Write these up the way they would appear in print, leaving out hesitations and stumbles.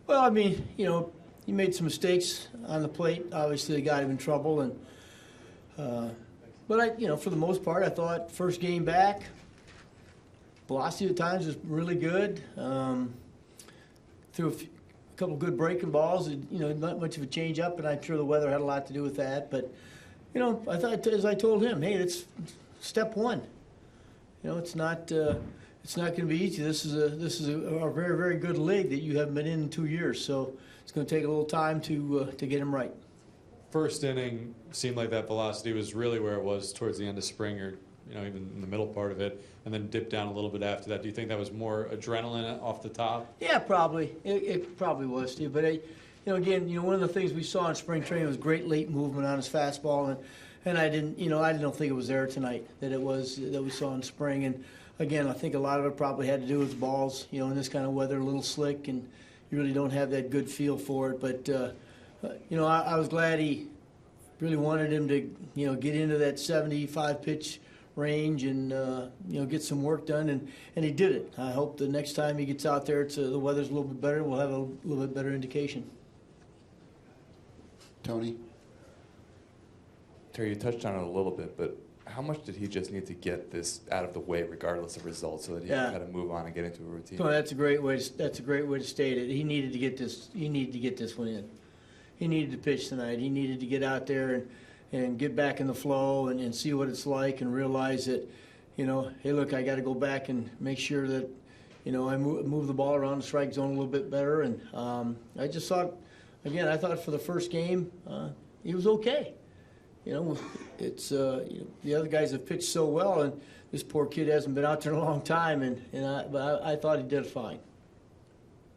Well, I mean, he made some mistakes on the plate. Obviously, they got him in trouble, but for the most part, I thought first game back, velocity at times was really good. Threw a couple good breaking balls. Not much of a change up, and I'm sure the weather had a lot to do with that. But I thought, as I told him, hey, it's step one. It's not going to be easy. This is a very, very good league that you haven't been in 2 years. So it's going to take a little time to get him right. First inning seemed like that velocity was really where it was towards the end of spring, or even in the middle part of it, and then dipped down a little bit after that. Do you think that was more adrenaline off the top? Yeah, probably. It probably was, Steve. But again, one of the things we saw in spring training was great late movement on his fastball, and I didn't think it was there tonight that we saw in spring. And again, I think a lot of it probably had to do with balls. In this kind of weather, a little slick, and you really don't have that good feel for it. But I was glad he really wanted him to get into that 75 pitch range and get some work done, and he did it. I hope the next time he gets out there, the weather's a little bit better. We'll have a little bit better indication. Tony? Terry, you touched on it a little bit, but how much did he just need to get this out of the way, regardless of results, so that he had to move on and get into a routine? No, that's a great way to state it. He needed to get this. He needed to get this one in. He needed to pitch tonight. He needed to get out there and get back in the flow and see what it's like and realize that, hey, look, I got to go back and make sure that, I move the ball around the strike zone a little bit better. And I just thought, again, for the first game, he was okay. It's the other guys have pitched so well, and this poor kid hasn't been out there in a long time, but I thought he did fine.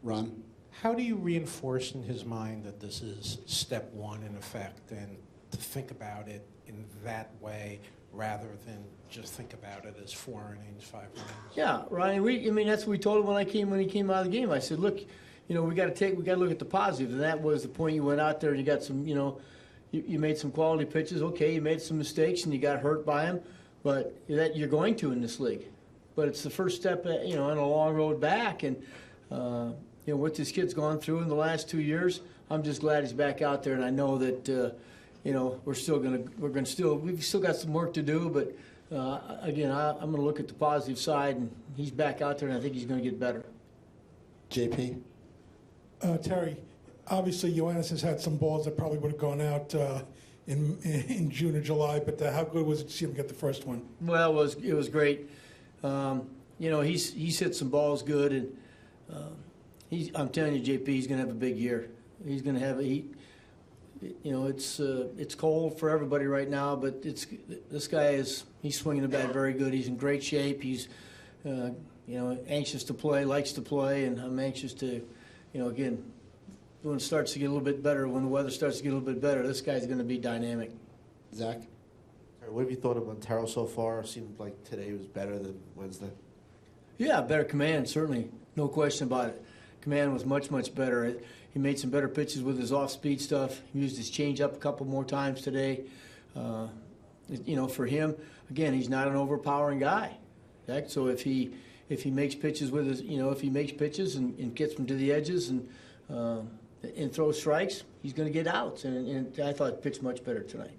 Ron? How do you reinforce in his mind that this is step one in effect, and to think about it in that way rather than just think about it as 4 innings, 5 innings? Yeah, Ryan. That's what we told him when he came out of the game. I said, look, we got to look at the positives, and that was the point. You went out there and you got some, you made some quality pitches. Okay, you made some mistakes and you got hurt by them, but that you're going to in this league. But it's the first step, on a long road back, and what this kid's gone through in the last 2 years, I'm just glad he's back out there, and I know that we've still got some work to do, but again, I'm going to look at the positive side, and he's back out there, and I think he's going to get better. JP? Terry, obviously Yoenis has had some balls that probably would have gone out in June or July, but how good was it to see him get the first one? Well, it was great. He's hit some balls good, and I'm telling you, JP, he's going to have a big year. He's going to have it's cold for everybody right now, but this guy he's swinging the bat very good. He's in great shape. He's anxious to play, likes to play, and I'm anxious to, again, when it starts to get a little bit better, when the weather starts to get a little bit better, this guy's going to be dynamic. Zach? What have you thought of Montero so far? It seemed like today was better than Wednesday. Yeah, better command, certainly. No question about it. Command was much, much better. He made some better pitches with his off-speed stuff. He used his changeup a couple more times today. For him, again, he's not an overpowering guy. Right? So if he makes pitches with his, if he makes pitches and gets them to the edges and throws strikes, he's going to get outs. And I thought he pitched much better tonight.